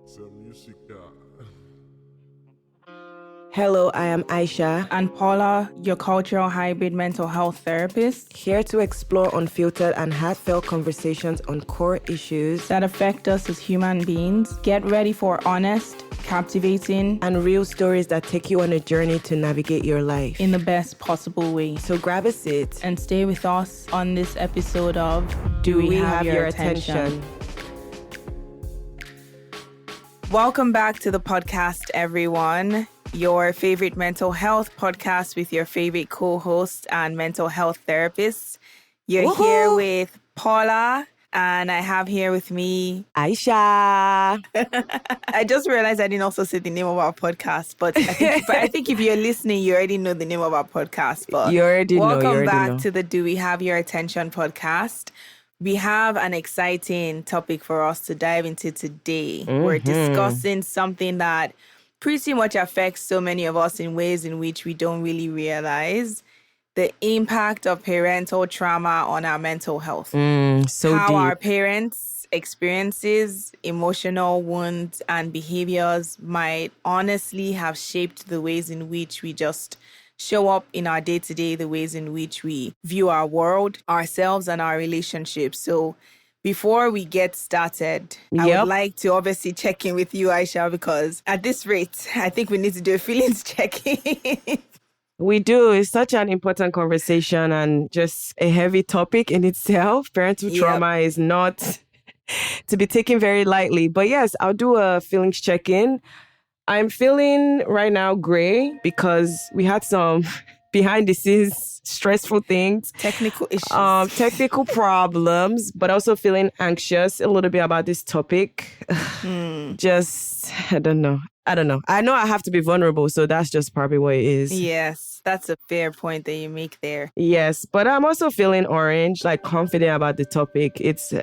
Essa música. Hello, I am Aisha. And Paula, your cultural hybrid mental health therapist. Here to explore unfiltered and heartfelt conversations on core issues that affect us as human beings. Get ready for honest, captivating, and real stories that take you on a journey to navigate your life in the best possible way. So grab a seat and stay with us on this episode of Do We Have Your Attention? Welcome back to the podcast, everyone. Your favorite mental health podcast with your favorite co-host and mental health therapist. You're here with Paula, and I have here with me Aisha. I just realized I didn't also say the name of our podcast, but I think if you're listening, you already know the name of our podcast. But you already welcome know. back to the Do We Have Your Attention podcast. We have an exciting topic for us to dive into today. We're discussing something that pretty much affects so many of us in ways in which we don't really realize: the impact of parental trauma on our mental health. How deep. Our parents' experiences, emotional wounds, and behaviors might honestly have shaped the ways in which we just show up in our day-to-day, the ways in which we view our world, ourselves, and our relationships. So before we get started, I would like to obviously check in with you, Aisha, because at this rate, I think we need to do a feelings check-in. We do. It's such an important conversation and just a heavy topic in itself. Parental trauma is not to be taken very lightly. But yes, I'll do a feelings check-in. I'm feeling right now gray because we had some behind the scenes stressful things. Technical issues. Technical problems, but also feeling anxious a little bit about this topic. Just, I don't know. I know I have to be vulnerable, so that's just probably what it is. Yes, that's a fair point that you make there. Yes, but I'm also feeling orange, like confident about the topic.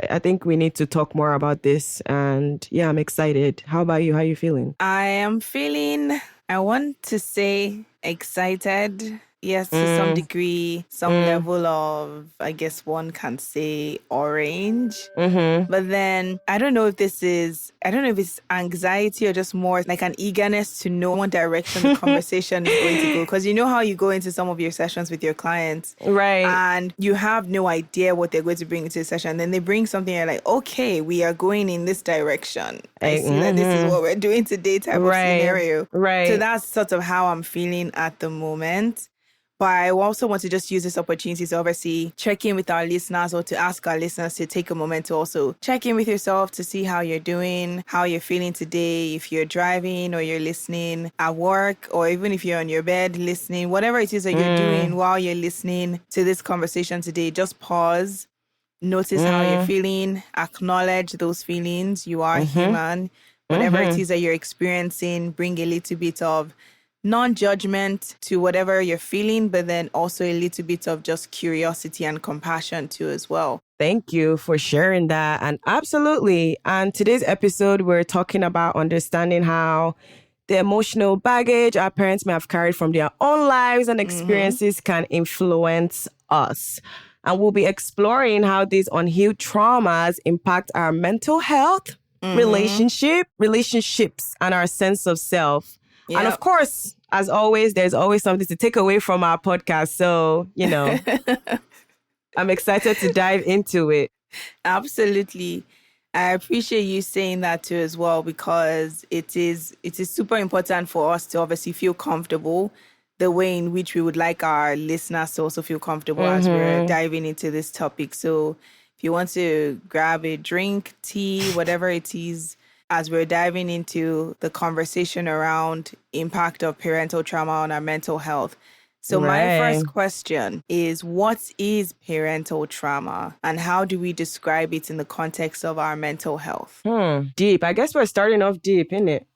I think we need to talk more about this, and yeah, I'm excited. How about you? How are you feeling? I am feeling, I want to say excited. Yes, to some degree, some level of, I guess one can say, orange. But then I don't know if it's anxiety or just more like an eagerness to know what direction the conversation is going to go. Because you know how you go into some of your sessions with your clients. Right. And you have no idea what they're going to bring into the session. Then they bring something, you're like, okay, we are going in this direction. I see that this is what we're doing today type of scenario. Right. So that's sort of how I'm feeling at the moment. But I also want to just use this opportunity to obviously check in with our listeners, or to ask our listeners to take a moment to also check in with yourself to see how you're doing, how you're feeling today. If you're driving or you're listening at work, or even if you're on your bed listening, whatever it is that you're doing while you're listening to this conversation today, just pause, notice how you're feeling, acknowledge those feelings. You are human. Whatever it is that you're experiencing, bring a little bit of non-judgment to whatever you're feeling, but then also a little bit of just curiosity and compassion too as well. Thank you for sharing that. And absolutely. And today's episode, we're talking about understanding how the emotional baggage our parents may have carried from their own lives and experiences can influence us. And we'll be exploring how these unhealed traumas impact our mental health, relationships, and our sense of self. Yep. And of course, as always, there's always something to take away from our podcast. So, I'm excited to dive into it. Absolutely. I appreciate you saying that too as well, because it is super important for us to obviously feel comfortable the way in which we would like our listeners to also feel comfortable as we're diving into this topic. So if you want to grab a drink, tea, whatever it is, as we're diving into the conversation around impact of parental trauma on our mental health. So my first question is, what is parental trauma and how do we describe it in the context of our mental health? Deep. I guess we're starting off deep, isn't it?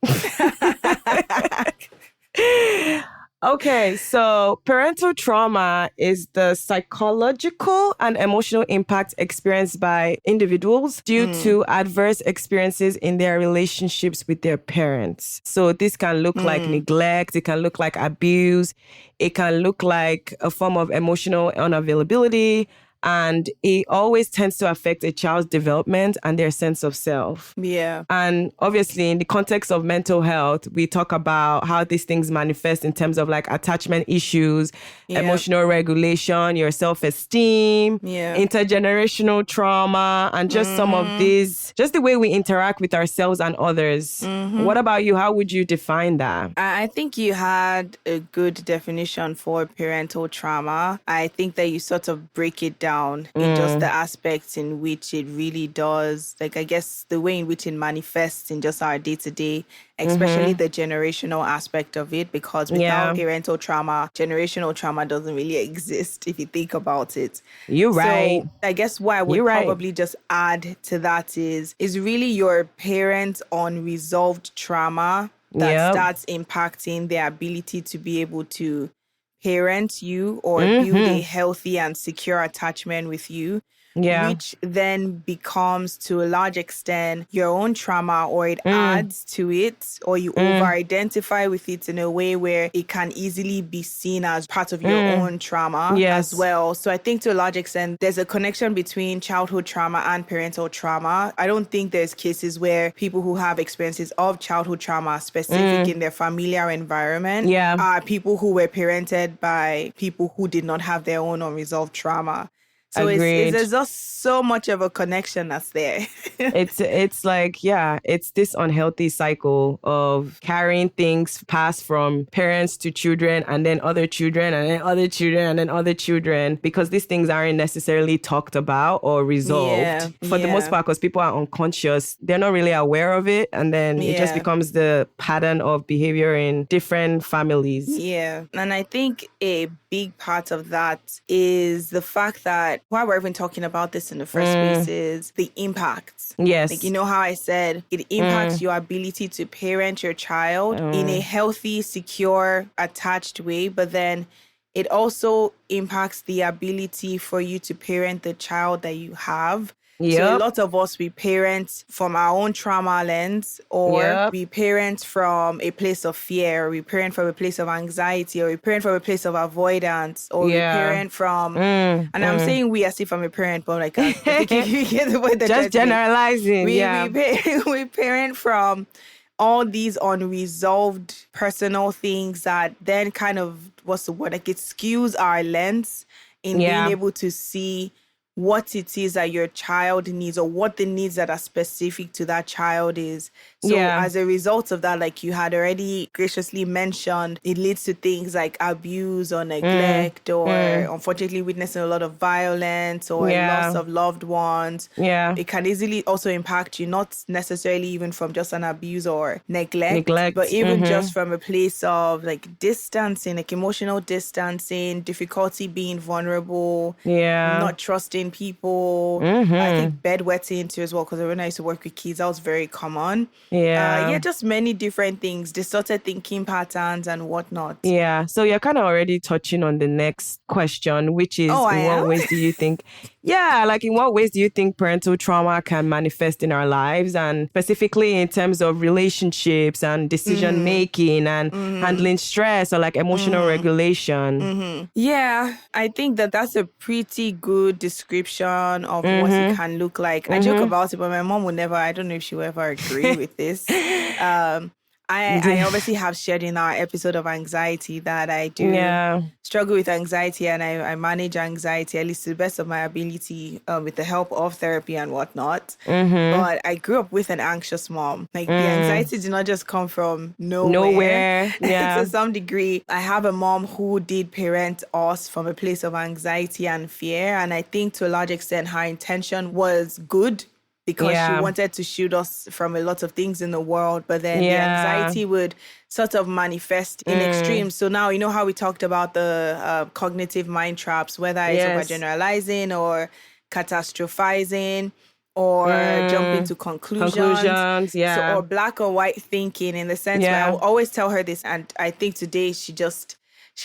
Okay, so parental trauma is the psychological and emotional impact experienced by individuals due to adverse experiences in their relationships with their parents. So this can look like neglect, it can look like abuse, it can look like a form of emotional unavailability, And it always tends to affect a child's development and their sense of self. Yeah. And obviously, in the context of mental health, we talk about how these things manifest in terms of like attachment issues, emotional regulation, your self-esteem, intergenerational trauma, and just some of these, just the way we interact with ourselves and others. What about you? How would you define that? I think you had a good definition for parental trauma. I think that you sort of break it down in just the aspects in which it really does, like I guess the way in which it manifests in just our day-to-day, especially the generational aspect of it, because without parental trauma, generational trauma doesn't really exist if you think about it. You're right. So I guess what I would probably just add to that is really your parents' unresolved trauma that starts impacting their ability to be able to parent you or build a healthy and secure attachment with you. Which then becomes, to a large extent, your own trauma, or it adds to it, or you over-identify with it in a way where it can easily be seen as part of your own trauma as well. So I think to a large extent, there's a connection between childhood trauma and parental trauma. I don't think there's cases where people who have experiences of childhood trauma specific in their familiar environment are people who were parented by people who did not have their own unresolved trauma. So there's just so much of a connection that's there. It's like, it's this unhealthy cycle of carrying things passed from parents to children and then other children and then other children and then other children, because these things aren't necessarily talked about or resolved for the most part, because people are unconscious. They're not really aware of it. And then it just becomes the pattern of behavior in different families. Yeah. And I think a big part of that is the fact that why we're even talking about this in the first place is the impact. Yes. Like, you know how I said it impacts your ability to parent your child in a healthy, secure, attached way, but then it also impacts the ability for you to parent the child that you have. So a lot of us, we parent from our own trauma lens, or we parent from a place of fear, or we parent from a place of anxiety, or we parent from a place of avoidance, or we parent from, and I'm saying we as if I'm a parent, but like, I think you get the way that just generalizing. We parent from all these unresolved personal things that then kind of, what's the word? Like, it skews our lens in being able to see what it is that your child needs, or what the needs that are specific to that child is. So as a result of that, like you had already graciously mentioned, it leads to things like abuse or neglect, or unfortunately witnessing a lot of violence, or loss of loved ones. It can easily also impact you, not necessarily even from just an abuse or neglect. But even just from a place of like distancing, like emotional distancing, difficulty being vulnerable, not trusting people. I think bedwetting too as well, because when I used to work with kids, that was very common. Just many different things, distorted thinking patterns and whatnot. So you're kind of already touching on the next question, which is in what ways do you think in what ways do you think parental trauma can manifest in our lives, and specifically in terms of relationships and decision making and handling stress, or like emotional regulation? I think that's a pretty good description of what it can look like. I joke about it, but my mom would never, I don't know if she will ever agree with this. I obviously have shared in our episode of anxiety that I do struggle with anxiety, and I manage anxiety, at least to the best of my ability, with the help of therapy and whatnot. But I grew up with an anxious mom. Like, the anxiety did not just come from nowhere. To some degree, I have a mom who did parent us from a place of anxiety and fear. And I think to a large extent, her intention was good, because she wanted to shield us from a lot of things in the world. But then the anxiety would sort of manifest in extremes. So now, you know how we talked about the cognitive mind traps, whether it's overgeneralizing or catastrophizing or jumping to conclusions. So, or black or white thinking, in the sense where I will always tell her this. And I think today she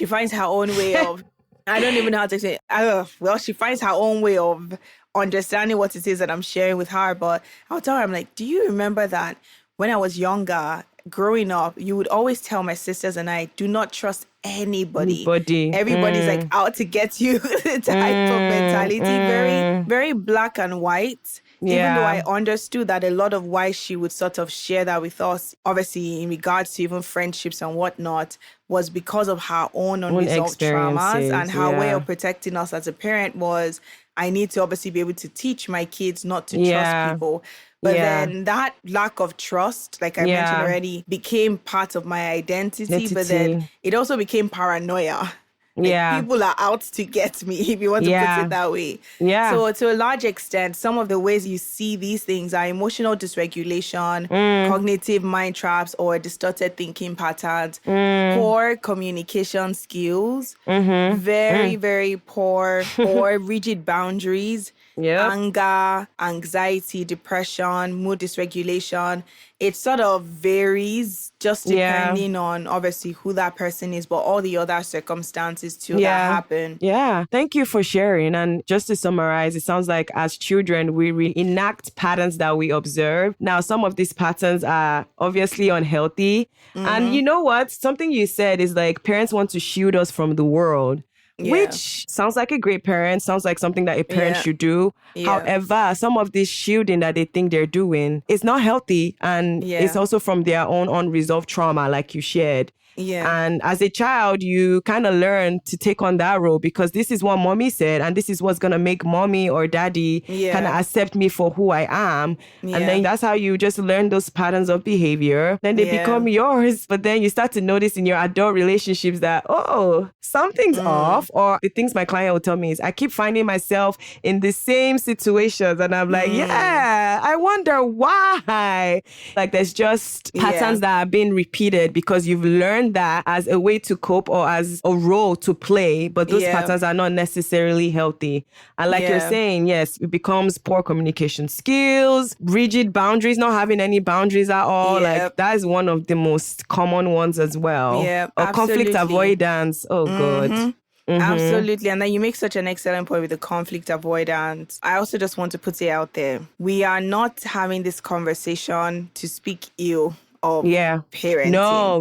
finds her own way of, I don't even know how to say it. She finds her own way of understanding what it is that I'm sharing with her. But I'll tell her, I'm like, do you remember that when I was younger, growing up, you would always tell my sisters and I, do not trust anybody. Anybody. Everybody's like out to get you type of mentality. Very, very black and white. Even though I understood that a lot of why she would sort of share that with us, obviously in regards to even friendships and whatnot, was because of her own unresolved traumas, and her way of protecting us as a parent was, I need to obviously be able to teach my kids not to trust people. But then that lack of trust, like I mentioned already, became part of my identity. But then it also became paranoia. Like, people are out to get me, if you want to put it that way. So to a large extent, some of the ways you see these things are emotional dysregulation, cognitive mind traps or distorted thinking patterns, poor communication skills, very, very poor or rigid boundaries, anger, anxiety, depression, mood dysregulation. It sort of varies just depending on obviously who that person is, but all the other circumstances too that happen. Yeah. Thank you for sharing. And just to summarize, it sounds like as children, we reenact patterns that we observe. Now, some of these patterns are obviously unhealthy. And you know what? Something you said is like parents want to shield us from the world. Which sounds like a great parent, sounds like something that a parent should do. However, some of this shielding that they think they're doing is not healthy, and it's also from their own unresolved trauma, like you shared. And as a child, you kind of learn to take on that role because this is what mommy said, and this is what's going to make mommy or daddy kind of accept me for who I am. And then that's how you just learn those patterns of behavior. Then they become yours. But then you start to notice in your adult relationships that, oh, something's off. Or the things my client will tell me is, I keep finding myself in the same situations. And I'm like, I wonder why. Like there's just patterns that are being repeated because you've learned that as a way to cope or as a role to play, but those patterns are not necessarily healthy. And like you're saying, yes, it becomes poor communication skills, rigid boundaries, not having any boundaries at all. Like that is one of the most common ones as well. Or conflict avoidance. Oh God. Absolutely. And then you make such an excellent point with the conflict avoidance. I also just want to put it out there. We are not having this conversation to speak ill of parenting. No.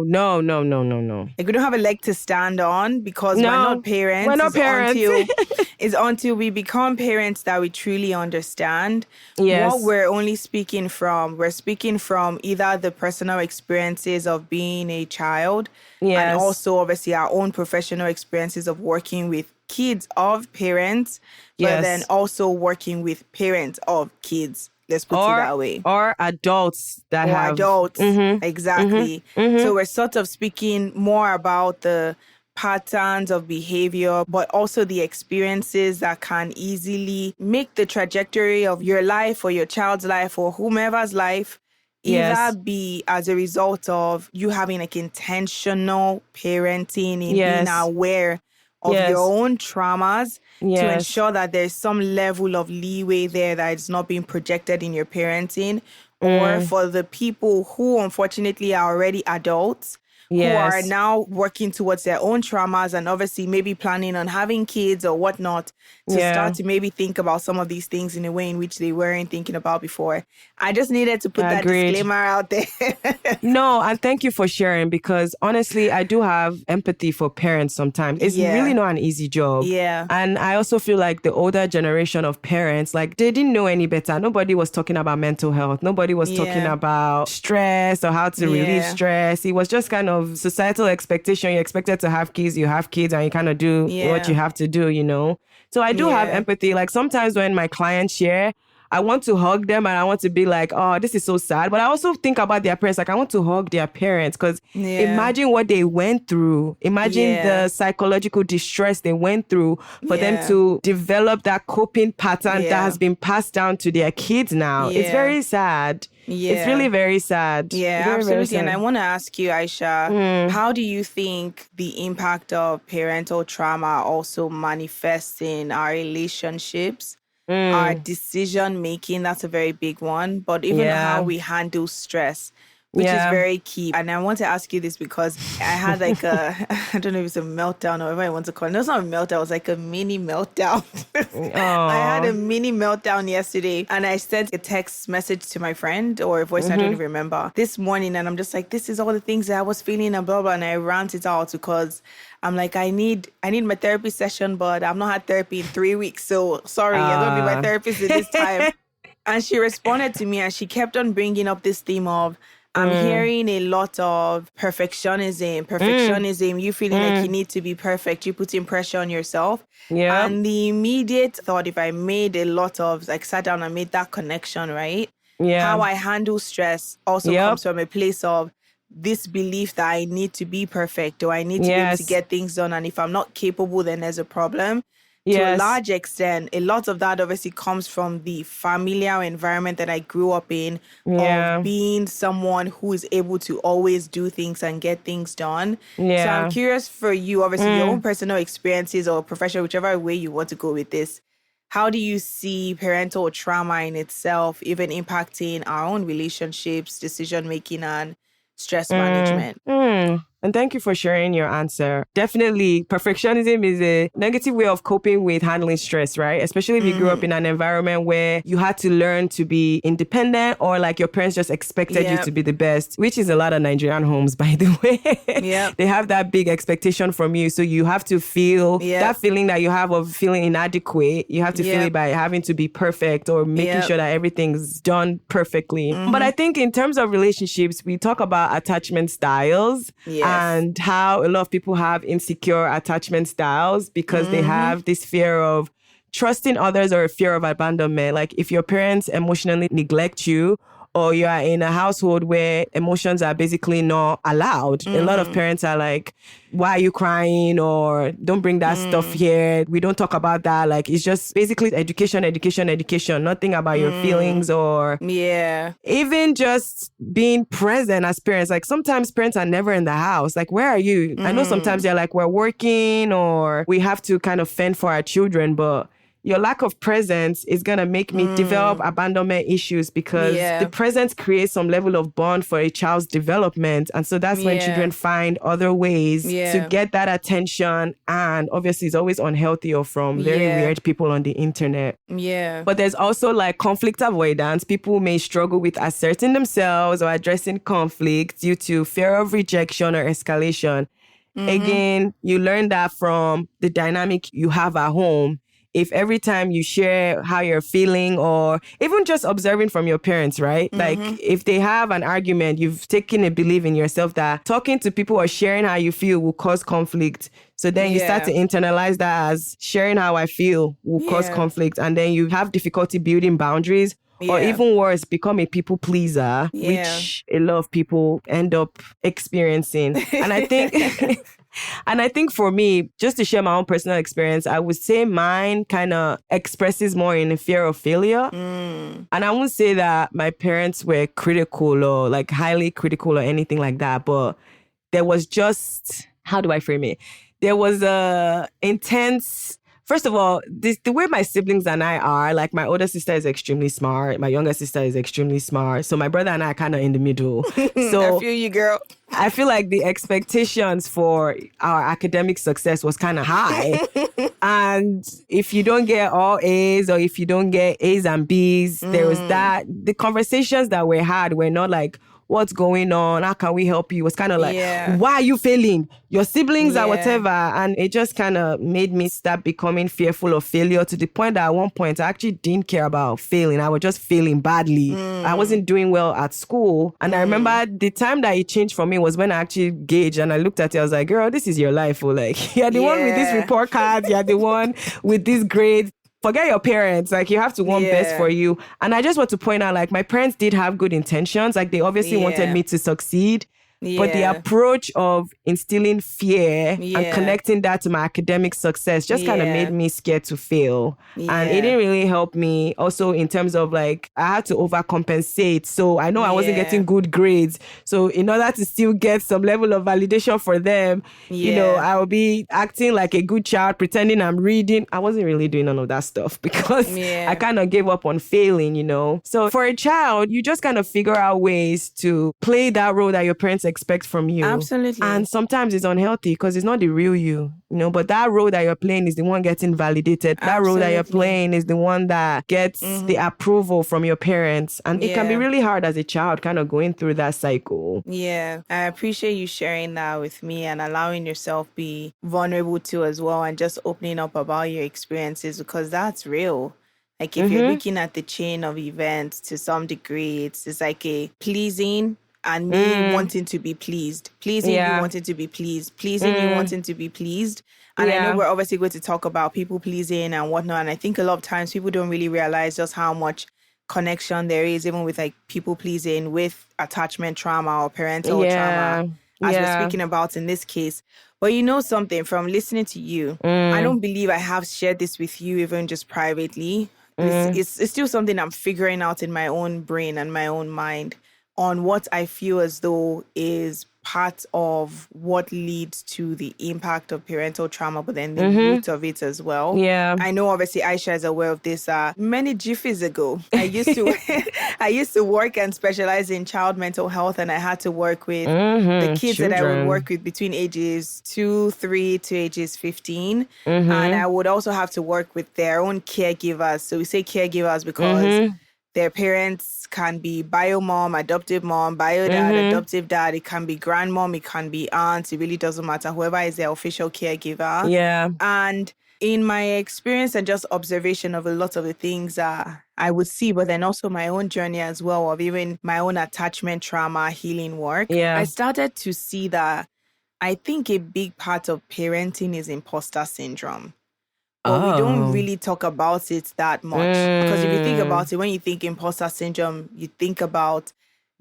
Like, we don't have a leg to stand on because we're not parents. We're not parents. It's until we become parents that we truly understand what we're only speaking from. We're speaking from either the personal experiences of being a child and also obviously our own professional experiences of working with kids of parents, but then also working with parents of kids. Let's put it that way. Or adults that have... adults, exactly. So we're sort of speaking more about the patterns of behavior, but also the experiences that can easily make the trajectory of your life or your child's life or whomever's life either be as a result of you having like intentional parenting and being aware of your own traumas to ensure that there's some level of leeway there that it's not being projected in your parenting, or for the people who unfortunately are already adults who are now working towards their own traumas and obviously maybe planning on having kids or whatnot to start to maybe think about some of these things in a way in which they weren't thinking about before. I just needed to put that disclaimer out there. No, and thank you for sharing because honestly, I do have empathy for parents sometimes. It's really not an easy job. And I also feel like the older generation of parents, like they didn't know any better. Nobody was talking about mental health. Nobody was talking about stress or how to relieve stress. It was just kind of societal expectation. You're expected to have kids, you have kids, and you kind of do what you have to do, you know? So I do have empathy. Like sometimes when my clients share, I want to hug them and I want to be like, oh, this is so sad. But I also think about their parents. Like I want to hug their parents because imagine what they went through. Imagine the psychological distress they went through for them to develop that coping pattern that has been passed down to their kids now. It's very sad. It's really very sad. Yeah, very, absolutely. very sad. And I want to ask you, Aisha, how do you think the impact of parental trauma also manifests in our relationships? Our decision making, that's a very big one, but even how we handle stress. which is Yeah. very key. And I want to ask you this because I had like a, I don't know if it's a meltdown or whatever I want to call it. No, it's not a meltdown. It was like a mini meltdown. I had a mini meltdown yesterday and I sent a text message to my friend or a voice, I don't even remember, this morning. And I'm just like, this is all the things that I was feeling and blah, blah. And I ranted out because I'm like, I need my therapy session, but I've not had therapy in 3 weeks. So sorry, I don't be my therapist at this time. And she responded to me and she kept on bringing up this theme of, I'm hearing a lot of perfectionism, you feeling like you need to be perfect, you putting pressure on yourself. Yeah. And the immediate thought, if I made a lot of, like sat down and made that connection, right? Yeah. How I handle stress also comes from a place of this belief that I need to be perfect or I need to be able to get things done. And if I'm not capable, then there's a problem. To a large extent, a lot of that obviously comes from the familiar environment that I grew up in of being someone who is able to always do things and get things done. Yeah. So I'm curious for you, obviously, your own personal experiences or professional, whichever way you want to go with this. How do you see parental trauma in itself even impacting our own relationships, decision-making, and stress management? And thank you for sharing your answer. Definitely, perfectionism is a negative way of coping with handling stress, right? Especially if you grew up in an environment where you had to learn to be independent or like your parents just expected you to be the best, which is a lot of Nigerian homes, by the way. They have that big expectation from you. So you have to feel that feeling that you have of feeling inadequate. You have to feel it by having to be perfect or making sure that everything's done perfectly. But I think in terms of relationships, we talk about attachment styles. And how a lot of people have insecure attachment styles because they have this fear of trusting others or a fear of abandonment. Like if your parents emotionally neglect you or you are in a household where emotions are basically not allowed. A lot of parents are like, why are you crying? Or don't bring that stuff here. We don't talk about that. Like, it's just basically education. Nothing about your feelings or even just being present as parents. Like sometimes parents are never in the house. Like, where are you? I know sometimes they're like, we're working or we have to kind of fend for our children, but your lack of presence is going to make me develop abandonment issues because the presence creates some level of bond for a child's development. And so that's when children find other ways to get that attention. And obviously it's always unhealthy or from very weird people on the internet. But there's also like conflict avoidance. People may struggle with asserting themselves or addressing conflict due to fear of rejection or escalation. Again, you learn that from the dynamic you have at home. If every time you share how you're feeling or even just observing from your parents, right? Like if they have an argument, you've taken a belief in yourself that talking to people or sharing how you feel will cause conflict. So then you start to internalize that as sharing how I feel will cause conflict. And then you have difficulty building boundaries or even worse, become a people pleaser, which a lot of people end up experiencing. And I think... And I think for me, just to share my own personal experience, I would say mine kind of expresses more in a fear of failure. And I won't say that my parents were critical or like highly critical or anything like that, but there was just, how do I frame it? There was a intense... First of all, the way my siblings and I are, like my older sister is extremely smart. My younger sister is extremely smart. So my brother and I are kind of in the middle. So I feel you, girl. I feel like the expectations for our academic success was kind of high. And if you don't get all A's or if you don't get A's and B's, there was that. The conversations that we had were not like, what's going on? How can we help you? It was kind of like, why are you failing? Your siblings are whatever. And it just kind of made me start becoming fearful of failure to the point that at one point I actually didn't care about failing. I was just failing badly. I wasn't doing well at school. And I remember the time that it changed for me was when I actually gauged and I looked at it. I was like, girl, this is your life. Or like, you're the one with this report cards. You're the one with these grades. Forget your parents. Like, you have to want best for you. And I just want to point out, like, my parents did have good intentions. Like, they obviously wanted me to succeed. But the Yeah. approach of instilling fear and Yeah. connecting that to my academic success just kind of Yeah. made me scared to fail. And it Yeah. didn't really help me also in terms of like, I had to overcompensate. So I know I wasn't Yeah. getting good grades. So in order to still get some level of validation for them, you know, Yeah. I will be acting like a good child, pretending I'm reading. I wasn't really doing none of that stuff because Yeah. I kind of gave up on failing, you know. So for a child, you just kind of figure out ways to play that role that your parents expect from you. Absolutely. And sometimes it's unhealthy because it's not the real you, you know, but that role that you're playing is the one getting validated. That role that you're Absolutely. playing is the one that gets the approval from your parents. And it can be Yeah. really hard as a child kind of going through that cycle. Yeah, I appreciate you sharing that with me and allowing yourself be vulnerable too as well, and just opening up about your experiences, because that's real. Like if you're looking at the chain of events to some degree, it's like a pleasing and me wanting to be pleased, pleasing you wanting to be pleased, pleasing you wanting to be pleased. And I know we're obviously going to talk about people pleasing and whatnot. And I think a lot of times people don't really realize just how much connection there is, even with like people pleasing with attachment trauma or parental trauma, as we're speaking about in this case. But you know something, from listening to you, I don't believe I have shared this with you even just privately. It's still something I'm figuring out in my own brain and my own mind on what I feel as though is part of what leads to the impact of parental trauma, but then the root of it as well. Yeah. I know obviously Aisha is aware of this. Many jiffies ago, I used to work and specialize in child mental health, and I had to work with the kids that I would work with between ages 2, 3 to ages 15. And I would also have to work with their own caregivers. So we say caregivers because their parents can be bio mom, adoptive mom, bio dad, adoptive dad. It can be grandmom, it can be aunt. It really doesn't matter. Whoever is their official caregiver. Yeah. And in my experience and just observation of a lot of the things I would see, but then also my own journey as well of even my own attachment trauma healing work, I started to see that I think a big part of parenting is imposter syndrome. But we don't really talk about it that much. Because if you think about it, when you think imposter syndrome, you think about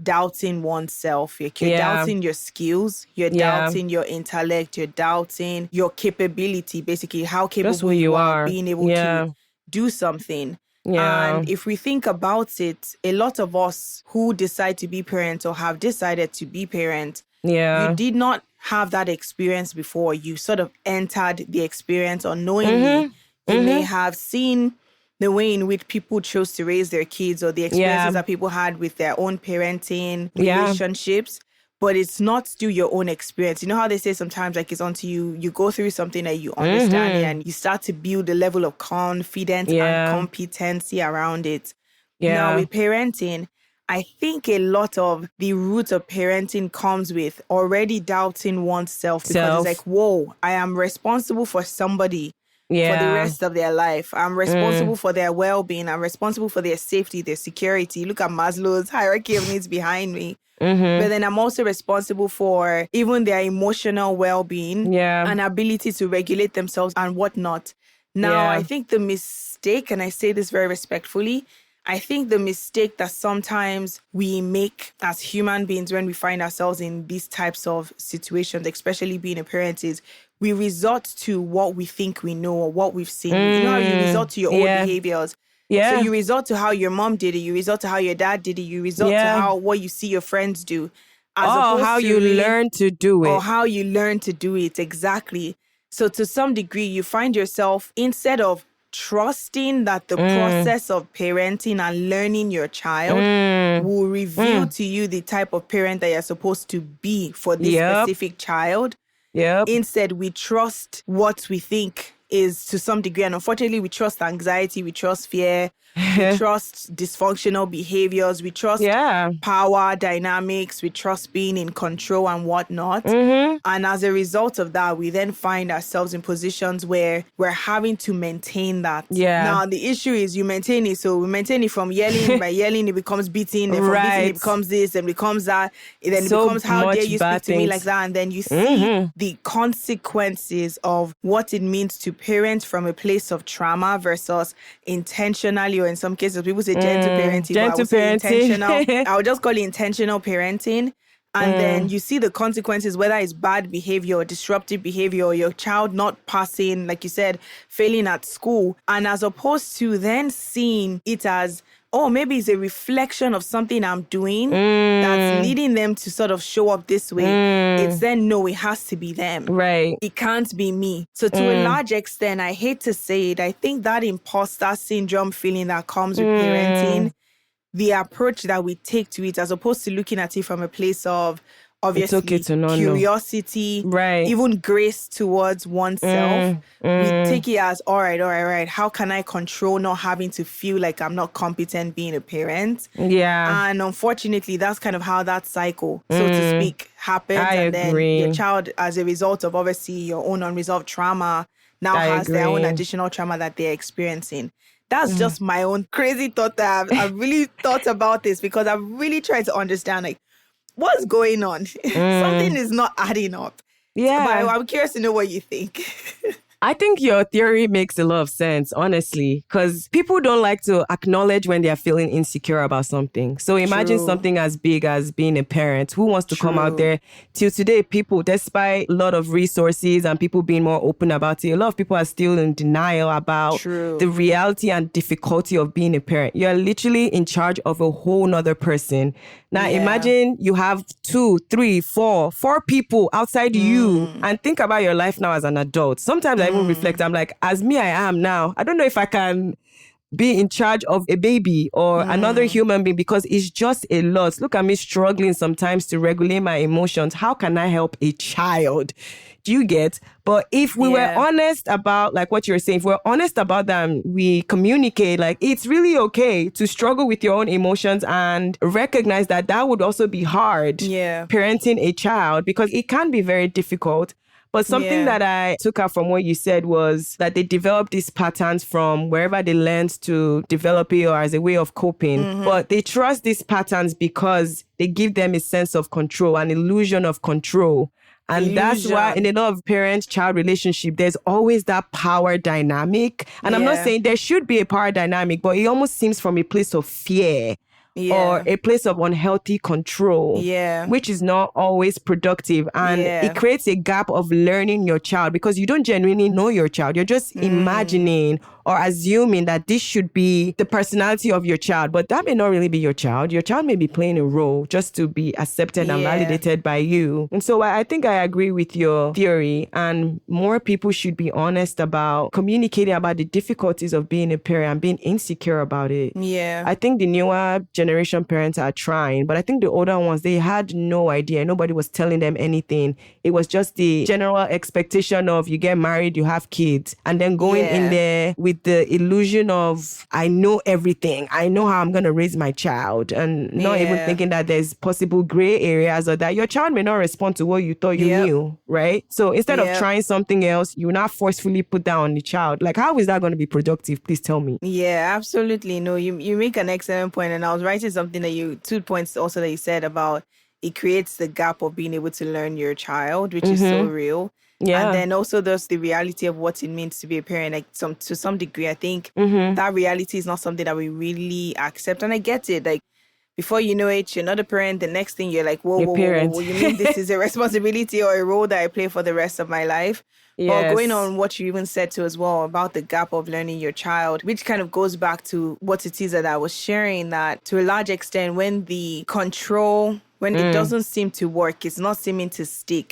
doubting oneself. You're doubting your skills. You're doubting your intellect. You're doubting your capability, basically how capable you are being able to do something. And if we think about it, a lot of us who decide to be parents or have decided to be parents, you did not have that experience before. You sort of entered the experience unknowingly. You may have seen the way in which people chose to raise their kids or the experiences that people had with their own parenting relationships, but it's not still your own experience. You know how they say sometimes like it's until you go through something that you understand it and you start to build a level of confidence and competency around it. Now with parenting, I think a lot of the root of parenting comes with already doubting oneself, because it's like, whoa, I am responsible for somebody for the rest of their life. I'm responsible for their well-being. I'm responsible for their safety, their security. Look at Maslow's hierarchy of needs behind me. But then I'm also responsible for even their emotional well-being and ability to regulate themselves and whatnot. Now, I think the mistake, and I say this very respectfully, I think the mistake that sometimes we make as human beings when we find ourselves in these types of situations, especially being a parent, is we resort to what we think we know or what we've seen. You know how you resort to your own behaviors. So you resort to how your mom did it. You resort to how your dad did it. You resort to how what you see your friends do. As opposed how to you learn to do it. Or how you learn to do it, exactly. So to some degree, you find yourself, instead of trusting that the process of parenting and learning your child will reveal to you the type of parent that you're supposed to be for this specific child. Instead, we trust what we think is to some degree. And unfortunately, we trust anxiety, we trust fear, we trust dysfunctional behaviors, we trust power dynamics, we trust being in control and whatnot. And as a result of that, we then find ourselves in positions where we're having to maintain that. Now, the issue is you maintain it. So we maintain it from yelling. By yelling, it becomes beating. And from beating, it becomes this and becomes that. And then it becomes, how dare you speak to me like that? And then you see the consequences of what it means to parent from a place of trauma versus intentionally, or in some cases, people say gentle parenting. But I would say intentional. I would just call it intentional parenting. And then you see the consequences, whether it's bad behavior or disruptive behavior, or your child not passing, like you said, failing at school. And as opposed to then seeing it as, oh, maybe it's a reflection of something I'm doing that's leading them to sort of show up this way. It's then, no, it has to be them. Right. It can't be me. So to a large extent, I hate to say it, I think that imposter syndrome feeling that comes with parenting, the approach that we take to it, as opposed to looking at it from a place of obviously it's okay to not curiosity, right, even grace towards oneself. We take it as, all right. How can I control not having to feel like I'm not competent being a parent? Yeah. And unfortunately, that's kind of how that cycle, so to speak, happens. And then your child, as a result of obviously your own unresolved trauma, now has their own additional trauma that they're experiencing. That's just my own crazy thought that I've really thought about this, because I've really tried to understand, like, what's going on? Something is not adding up. Yeah. But I'm curious to know what you think. I think your theory makes a lot of sense, honestly, because people don't like to acknowledge when they're feeling insecure about something. So imagine something as big as being a parent. Who wants to come out there? Till today, people, despite a lot of resources and people being more open about it, a lot of people are still in denial about the reality and difficulty of being a parent. You're literally in charge of a whole nother person. Now, imagine you have 2, 3, 4 people outside you, and think about your life now as an adult. Sometimes I even reflect, I'm like, as me I am now, I don't know if I can be in charge of a baby or another human being, because it's just a lot. Look at me struggling sometimes to regulate my emotions. How can I help a child? Do you get? But if we were honest about, like what you're saying, if we're honest about that, and we communicate, like, it's really okay to struggle with your own emotions and recognize that that would also be hard parenting a child, because it can be very difficult. But something that I took out from what you said was that they develop these patterns from wherever they learned to develop it, or as a way of coping. But they trust these patterns because they give them a sense of control, an illusion of control. And that's why in a lot of parent-child relationship, there's always that power dynamic. And I'm not saying there should be a power dynamic, but it almost seems from a place of fear. Or a place of unhealthy control, which is not always productive. And it creates a gap of learning your child, because you don't genuinely know your child. You're just imagining or assuming that this should be the personality of your child. But that may not really be your child. Your child may be playing a role just to be accepted and validated by you. And so I think I agree with your theory, and more people should be honest about communicating about the difficulties of being a parent and being insecure about it. I think the newer generation parents are trying, but I think the older ones, they had no idea. Nobody was telling them anything. It was just the general expectation of you get married, you have kids, and then going in there with the illusion of, I know everything. I know how I'm going to raise my child, and not even thinking that there's possible gray areas, or that your child may not respond to what you thought you knew, right? So instead of trying something else, you not forcefully put that on the child. Like, how is that going to be productive? Please tell me. Yeah, absolutely. No, you make an excellent point. And I was writing something that 2 points also that you said about it creates the gap of being able to learn your child, which is so real. And then also there's the reality of what it means to be a parent. Like to some degree, I think that reality is not something that we really accept. And I get it. Like, before you know it, you're not a parent. The next thing you're like, whoa, you mean this is a responsibility or a role that I play for the rest of my life? But going on what you even said to as well about the gap of learning your child, which kind of goes back to what it is that I was sharing, that to a large extent, when the control, when it doesn't seem to work, it's not seeming to stick.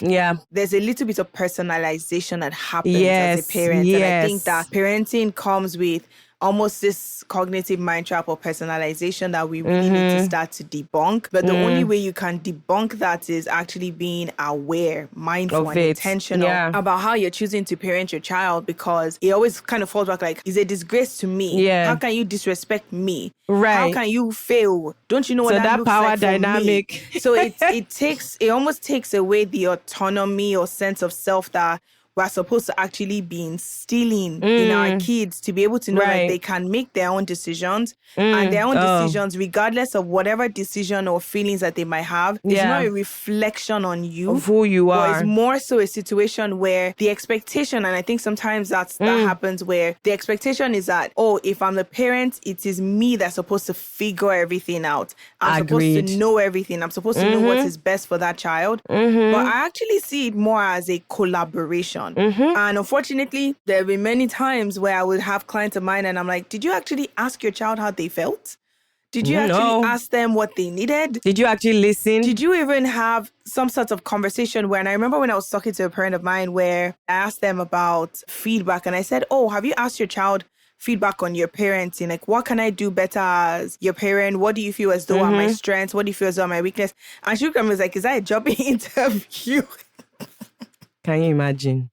There's a little bit of personalization that happens as a parent. And I think that parenting comes with almost this cognitive mind trap or personalization that we really need to start to debunk. But the only way you can debunk that is actually being aware, mindful, and intentional about how you're choosing to parent your child, because it always kind of falls back like, it's a disgrace to me. How can you disrespect me? How can you fail? Don't you know what that looks power like dynamic? So it almost takes away the autonomy or sense of self that we're supposed to actually be instilling in our kids to be able to know that they can make their own decisions and their own decisions, regardless of whatever decision or feelings that they might have, is not a reflection on you of who you are. But it's more so a situation where the expectation, and I think sometimes that happens where the expectation is that, oh, if I'm the parent, it is me that's supposed to figure everything out. I'm supposed to know everything. I'm supposed to know what is best for that child. But I actually see it more as a collaboration. And unfortunately, there have been many times where I would have clients of mine and I'm like, did you actually ask your child how they felt? Did you actually ask them what they needed? Did you actually listen? Did you even have some sort of conversation where, and I remember when I was talking to a parent of mine where I asked them about feedback and I said, oh, have you asked your child feedback on your parenting? Like, what can I do better as your parent? What do you feel as though are my strengths? What do you feel as though are my weakness? And she looked at me and was like, is that a job interview? Can you imagine?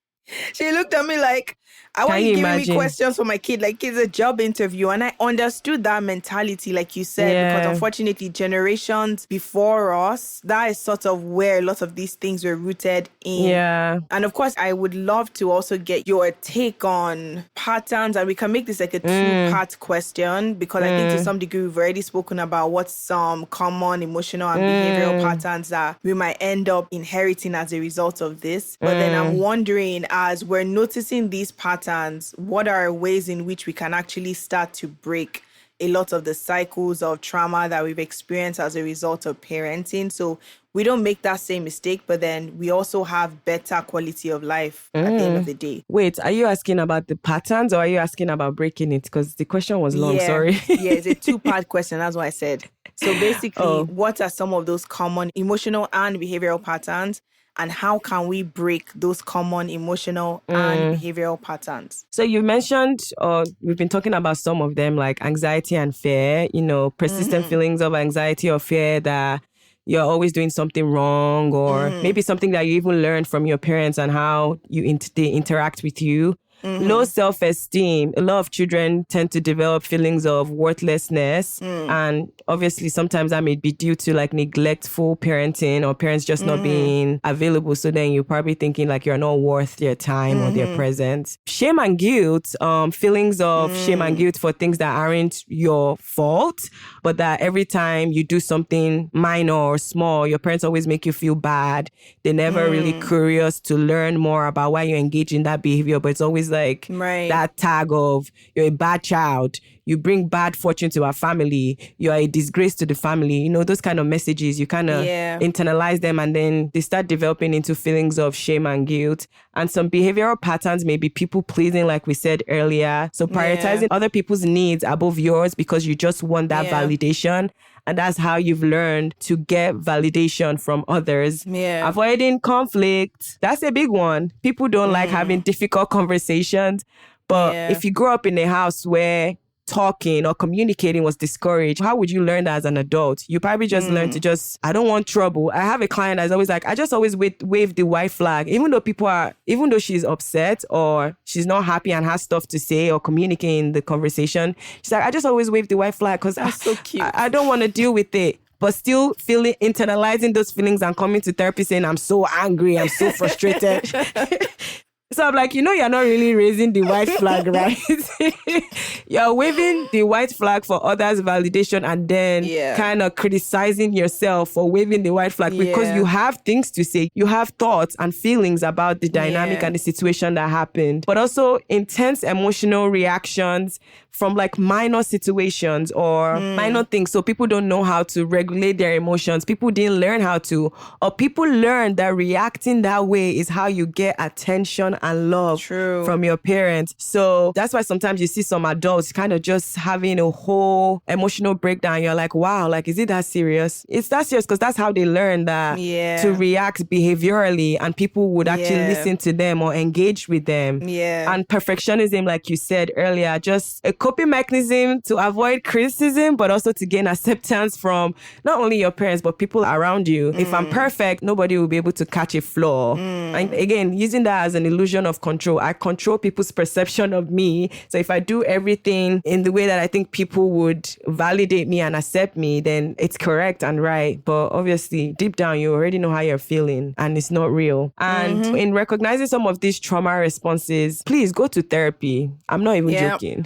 She looked at me like, I want you giving me questions for my kid, like it's a job interview. And I understood that mentality, like you said, because unfortunately, generations before us, that is sort of where a lot of these things were rooted in. Yeah. And of course, I would love to also get your take on patterns. And we can make this like a two-part question, because I think to some degree, we've already spoken about what some common emotional and behavioral patterns that we might end up inheriting as a result of this. But then I'm wondering, as we're noticing these patterns, what are ways in which we can actually start to break a lot of the cycles of trauma that we've experienced as a result of parenting, so we don't make that same mistake, but then we also have better quality of life at the end of the day. Wait, are you asking about the patterns or are you asking about breaking it? Because the question was long, sorry. Yeah, it's a two-part question. That's what I said. So basically, what are some of those common emotional and behavioral patterns? And how can we break those common emotional and behavioral patterns? So you mentioned, we've been talking about some of them, like anxiety and fear, persistent feelings of anxiety or fear that you're always doing something wrong, or maybe something that you even learned from your parents and how they interact with you. Low self-esteem. A lot of children tend to develop feelings of worthlessness. And obviously, sometimes that may be due to like neglectful parenting or parents just not being available. So then you're probably thinking like you're not worth their time or their presence. Shame and guilt. Feelings of shame and guilt for things that aren't your fault, but that every time you do something minor or small, your parents always make you feel bad. They're never really curious to learn more about why you engage in that behavior, but it's always like that tag of you're a bad child, you bring bad fortune to our family, you're a disgrace to the family, those kind of messages, you kind of internalize them, and then they start developing into feelings of shame and guilt. And some behavioral patterns may be people pleasing, like we said earlier, so prioritizing other people's needs above yours because you just want that validation. And that's how you've learned to get validation from others. Avoiding conflict. That's a big one. People don't like having difficult conversations. But if you grow up in a house where talking or communicating was discouraged, how would you learn that as an adult? You probably just learn to I don't want trouble. I have a client that's always like, I just always wave the white flag. Even though she's upset or she's not happy and has stuff to say or communicate in the conversation, she's like, I just always wave the white flag because that's so cute. I don't want to deal with it. But still internalizing those feelings and coming to therapy saying, I'm so angry, I'm so frustrated. So I'm like, you're not really raising the white flag, right? You're waving the white flag for others' validation and then kind of criticizing yourself for waving the white flag because you have things to say. You have thoughts and feelings about the dynamic and the situation that happened. But also intense emotional reactions from like minor situations or minor things. So people don't know how to regulate their emotions. People didn't learn how to, or people learned that reacting that way is how you get attention and love from your parents. So that's why sometimes you see some adults kind of just having a whole emotional breakdown. You're like, wow, like, is it that serious? It's that serious because that's how they learn that to react behaviorally and people would actually listen to them or engage with them. And perfectionism, like you said earlier, just a coping mechanism to avoid criticism, but also to gain acceptance from not only your parents, but people around you. If I'm perfect, nobody will be able to catch a flaw. And again, using that as an illusion illusion of control. I control people's perception of me. So if I do everything in the way that I think people would validate me and accept me, then it's correct and right. But obviously, deep down, you already know how you're feeling and it's not real. And in recognizing some of these trauma responses, please go to therapy. I'm not even joking.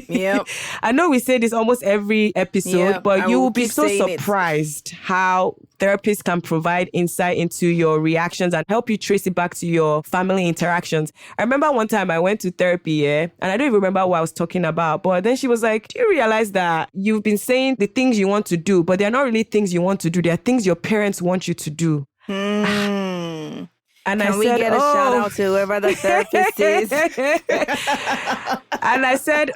Yep. I know we say this almost every episode, but you will be so surprised how therapists can provide insight into your reactions and help you trace it back to your family interactions. I remember one time I went to therapy, and I don't even remember what I was talking about, but then she was like, do you realize that you've been saying the things you want to do, but they're not really things you want to do. They're things your parents want you to do. And Can we get a shout out to whoever the therapist is? And I said,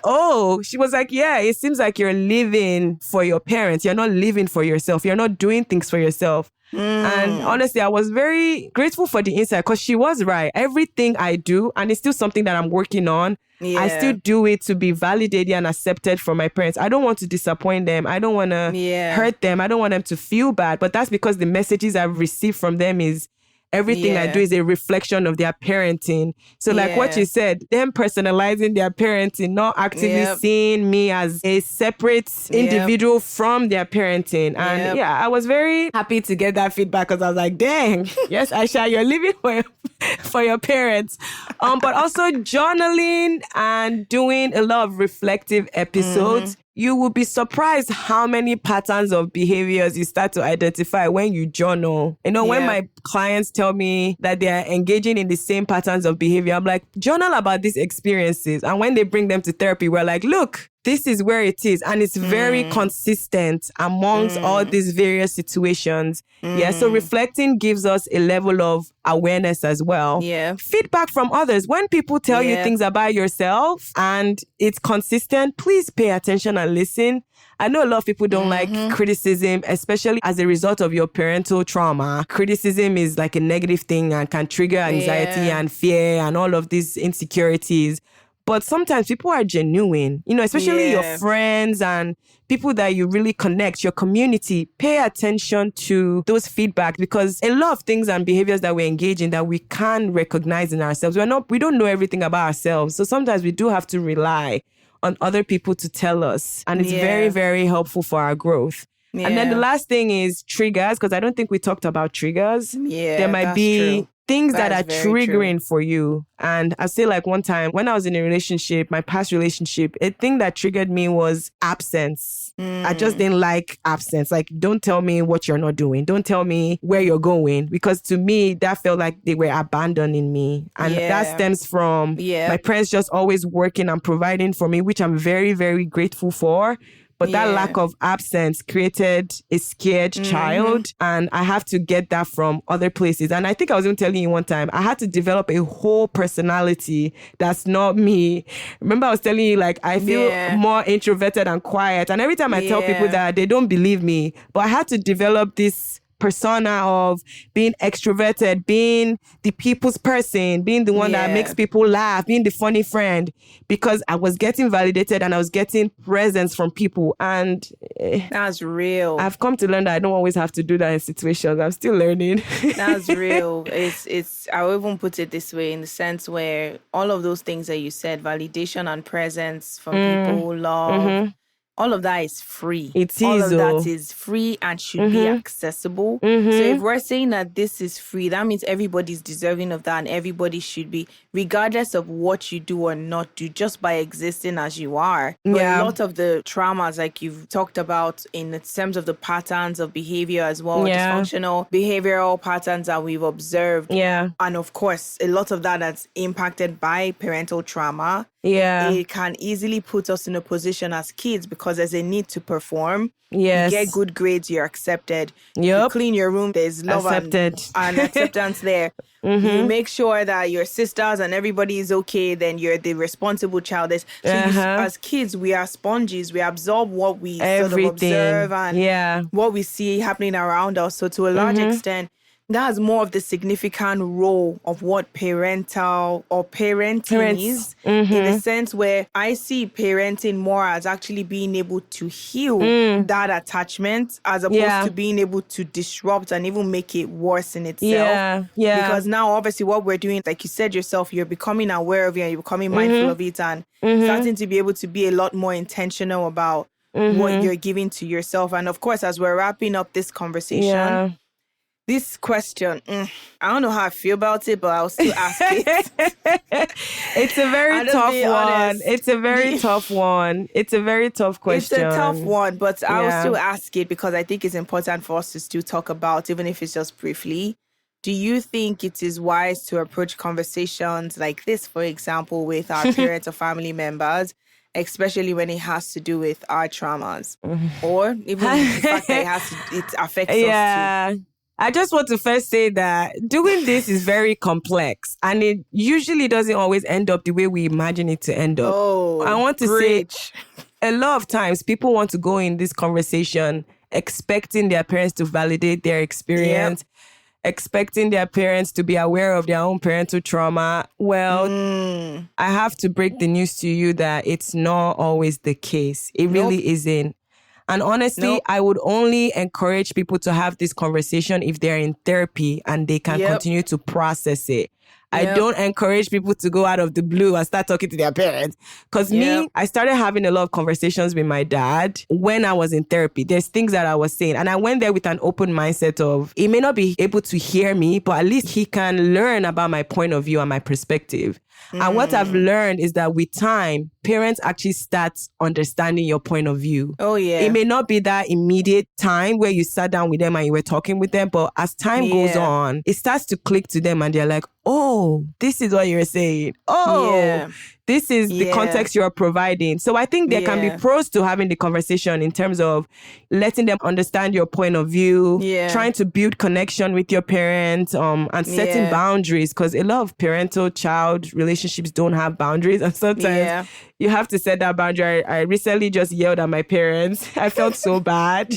she was like, yeah, it seems like you're living for your parents. You're not living for yourself. You're not doing things for yourself. And honestly, I was very grateful for the insight because she was right. Everything I do, and it's still something that I'm working on, I still do it to be validated and accepted from my parents. I don't want to disappoint them. I don't want to hurt them. I don't want them to feel bad. But that's because the messages I've received from them is everything I do is a reflection of their parenting. So like what you said, them personalizing their parenting, not actively seeing me as a separate individual from their parenting. And I was very happy to get that feedback because I was like, dang, yes, Aisha, you're living for your parents. But also journaling and doing a lot of reflective episodes. You will be surprised how many patterns of behaviors you start to identify when you journal. You know, when my clients tell me that they are engaging in the same patterns of behavior, I'm like, journal about these experiences. And when they bring them to therapy, we're like, look, this is where it is. And it's very consistent amongst all these various situations. So reflecting gives us a level of awareness as well. Feedback from others. When people tell you things about yourself and it's consistent, please pay attention and listen. I know a lot of people don't like criticism, especially as a result of your parental trauma. Criticism is like a negative thing and can trigger anxiety and fear and all of these insecurities. But sometimes people are genuine, you know, especially your friends and people that you really connect, your community. Pay attention to those feedback because a lot of things and behaviors that we engage in that we can recognize in ourselves. We don't know everything about ourselves. So sometimes we do have to rely on other people to tell us. And it's very, very helpful for our growth. And then the last thing is triggers, because I don't think we talked about triggers. There might be things that are triggering for you. And I say like one time when I was in a relationship, my past relationship, a thing that triggered me was absence. I just didn't like absence. Like, don't tell me what you're not doing. Don't tell me where you're going. Because to me, that felt like they were abandoning me. And that stems from my parents just always working and providing for me, which I'm very, very grateful for. But that lack of absence created a scared child. And I have to get that from other places. And I think I was even telling you one time, I had to develop a whole personality that's not me. Remember I was telling you, like, I feel more introverted and quiet. And every time I tell people that, they don't believe me. But I had to develop this persona of being extroverted, being the people's person, being the one that makes people laugh, being the funny friend, because I was getting validated and I was getting presence from people. And that's real. I've come to learn that I don't always have to do that in situations. I'm still learning. That's real. It's I will even put it this way, in the sense where all of those things that you said, validation and presence from people, love, all of that is free. It is. All of that is free and should be accessible. So if we're saying that this is free, that means everybody's deserving of that and everybody should be, regardless of what you do or not do, just by existing as you are. But a lot of the traumas, like you've talked about in terms of the patterns of behavior as well, dysfunctional behavioral patterns that we've observed. And of course, a lot of that that's impacted by parental trauma. It can easily put us in a position as kids because there's a need to perform. You get good grades, you're accepted. You clean your room, there's love and acceptance there. You make sure that your sisters and everybody is okay, then you're the responsible child. As kids, we are sponges. We absorb what we sort of observe and what we see happening around us. So to a large extent, that's more of the significant role of what parental or parenting is, in the sense where I see parenting more as actually being able to heal that attachment as opposed to being able to disrupt and even make it worse in itself. Because now, obviously, what we're doing, like you said yourself, you're becoming aware of it and you're becoming mindful of it and starting to be able to be a lot more intentional about what you're giving to yourself. And of course, as we're wrapping up this conversation, this question, I don't know how I feel about it, but I'll still ask it. It's a very tough one. Honest. It's a very tough one. It's a very tough question. It's a tough one, but I will still ask it because I think it's important for us to still talk about, even if it's just briefly. Do you think it is wise to approach conversations like this, for example, with our parents or family members, especially when it has to do with our traumas, or even the fact that it affects us too? I just want to first say that doing this is very complex and it usually doesn't always end up the way we imagine it to end up. I want to say a lot of times people want to go in this conversation expecting their parents to validate their experience, expecting their parents to be aware of their own parental trauma. Well, I have to break the news to you that it's not always the case. It really isn't. And honestly, I would only encourage people to have this conversation if they're in therapy and they can continue to process it. I don't encourage people to go out of the blue and start talking to their parents. Because I started having a lot of conversations with my dad when I was in therapy. There's things that I was saying. And I went there with an open mindset of, he may not be able to hear me, but at least he can learn about my point of view and my perspective. And what I've learned is that with time, parents actually start understanding your point of view. It may not be that immediate time where you sat down with them and you were talking with them, but as time goes on, it starts to click to them and they're like, oh, this is what you're saying. Oh, this is the context you're providing. So I think there can be pros to having the conversation in terms of letting them understand your point of view, trying to build connection with your parents, and setting boundaries, because a lot of parental-child relationships don't have boundaries. And sometimes you have to set that boundary. I recently just yelled at my parents. I felt so bad.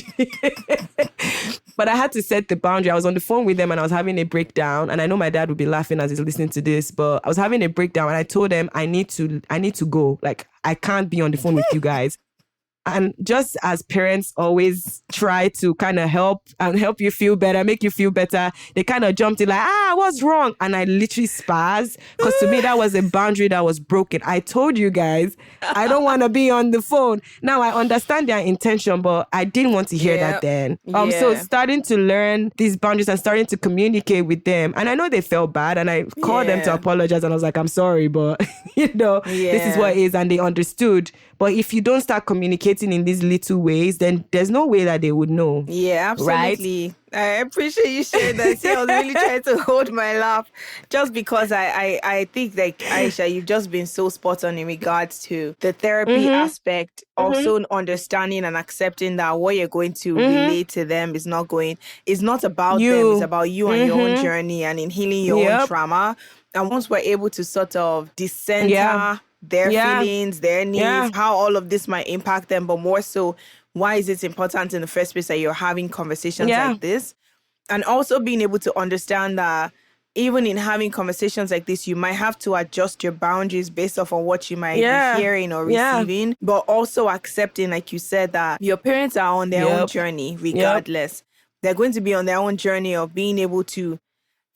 But I had to set the boundary. I was on the phone with them and I was having a breakdown. And I know my dad would be laughing as he's listening to this, but I was having a breakdown and I told them I need to go. Like, I can't be on the phone with you guys. And just as parents always try to kind of help you feel better, make you feel better, they kind of jumped in like, what's wrong? And I literally spazzed because to me, that was a boundary that was broken. I told you guys, I don't want to be on the phone. Now, I understand their intention, but I didn't want to hear that then. So starting to learn these boundaries and starting to communicate with them. And I know they felt bad and I called them to apologize and I was like, I'm sorry, but this is what it is. And they understood. But if you don't start communicating in these little ways, then there's no way that they would know. Yeah, absolutely. Right? I appreciate you sharing that. See, I was really trying to hold my laugh just because I think, like, Aisha, you've just been so spot on in regards to the therapy aspect, also understanding and accepting that what you're going to relate to them is not about them, it's about you and your own journey and in healing your own trauma. And once we're able to sort of decenter their feelings, their needs, how all of this might impact them, but more so, why is it important in the first place that you're having conversations like this? And also being able to understand that even in having conversations like this, you might have to adjust your boundaries based off on what you might be hearing or receiving, but also accepting, like you said, that your parents are on their own journey regardless. They're going to be on their own journey of being able to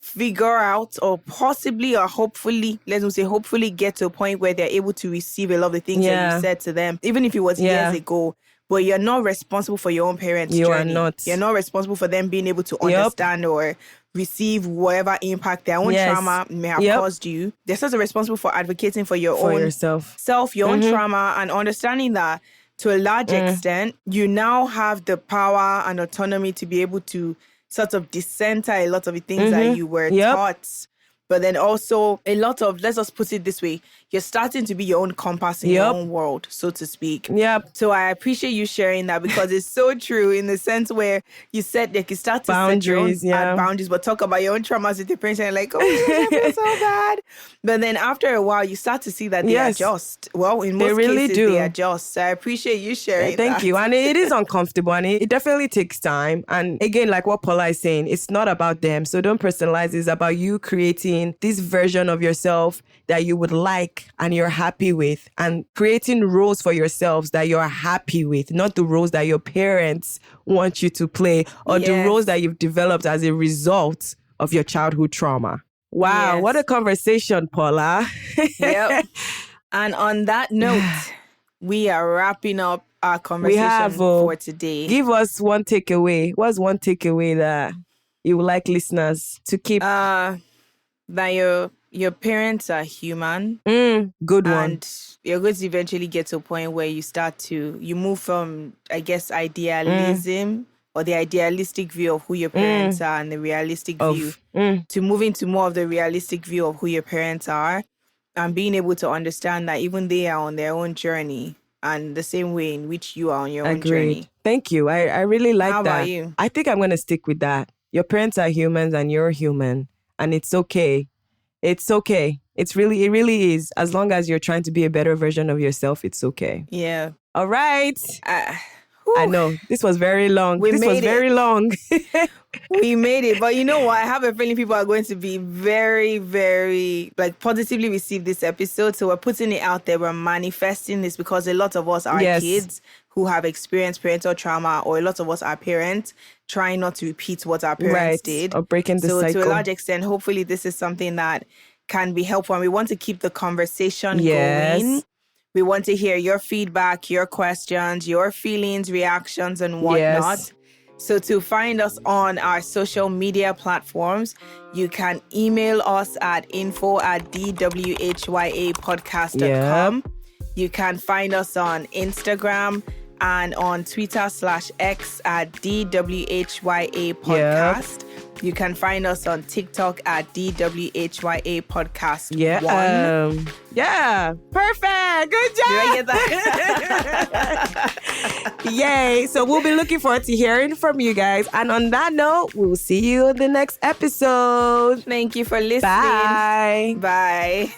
figure out or possibly or hopefully, hopefully get to a point where they're able to receive a lot of the things that you said to them, even if it was years ago. But you're not responsible for your own parents' journey. Are not. You're not responsible for them being able to understand or receive whatever impact their own trauma may have caused you. They're also responsible for advocating for your own yourself, your own trauma, and understanding that to a large extent, you now have the power and autonomy to be able to sort of decenter a lot of the things that you were taught But then also a lot of, let's just put it this way, you're starting to be your own compass in your own world, so to speak. Yep. So I appreciate you sharing that because it's so true in the sense where you said like you start to boundaries, set your own boundaries, but talk about your own traumas with your parents and like, oh my gosh, I feel so bad. But then after a while, you start to see that they adjust. Well, in most cases, they adjust. So I appreciate you sharing Thank you. And it is uncomfortable and it definitely takes time. And again, like what Paula is saying, it's not about them. So don't personalize. It's about you creating this version of yourself that you would like and you're happy with, and creating roles for yourselves that you're happy with, not the roles that your parents want you to play or the roles that you've developed as a result of your childhood trauma. Wow, what a conversation, Paula. Yep. And on that note, we are wrapping up our conversation for today. Give us one takeaway. What's one takeaway that you would like listeners to keep? That your parents are human. Good one. And you're going to eventually get to a point where you move from, I guess, idealism or the idealistic view of who your parents are and the realistic view to moving to more of the realistic view of who your parents are and being able to understand that even they are on their own journey and the same way in which you are on your own journey. Thank you. I really like that. How about you? I think I'm going to stick with that. Your parents are humans and you're human. And it's okay. It's okay. It really is. As long as you're trying to be a better version of yourself, it's okay. Yeah. All right. I know. This was very long. Very long. We made it. But you know what? I have a feeling people are going to be very, very, positively receive this episode. So we're putting it out there. We're manifesting this because a lot of us are kids who have experienced parental trauma, or a lot of us are parents trying not to repeat what our parents did. Or breaking the cycle. So to a large extent, hopefully this is something that can be helpful. And we want to keep the conversation going. We want to hear your feedback, your questions, your feelings, reactions, and whatnot. So to find us on our social media platforms, you can email us at info@dwhyapodcast.com. You can find us on Instagram and on Twitter/X at DWHYA Podcast. You can find us on TikTok at DWHYA Podcast 1. Yeah. Perfect. Good job. Did I get that? Yay. So we'll be looking forward to hearing from you guys. And on that note, we'll see you in the next episode. Thank you for listening. Bye. Bye.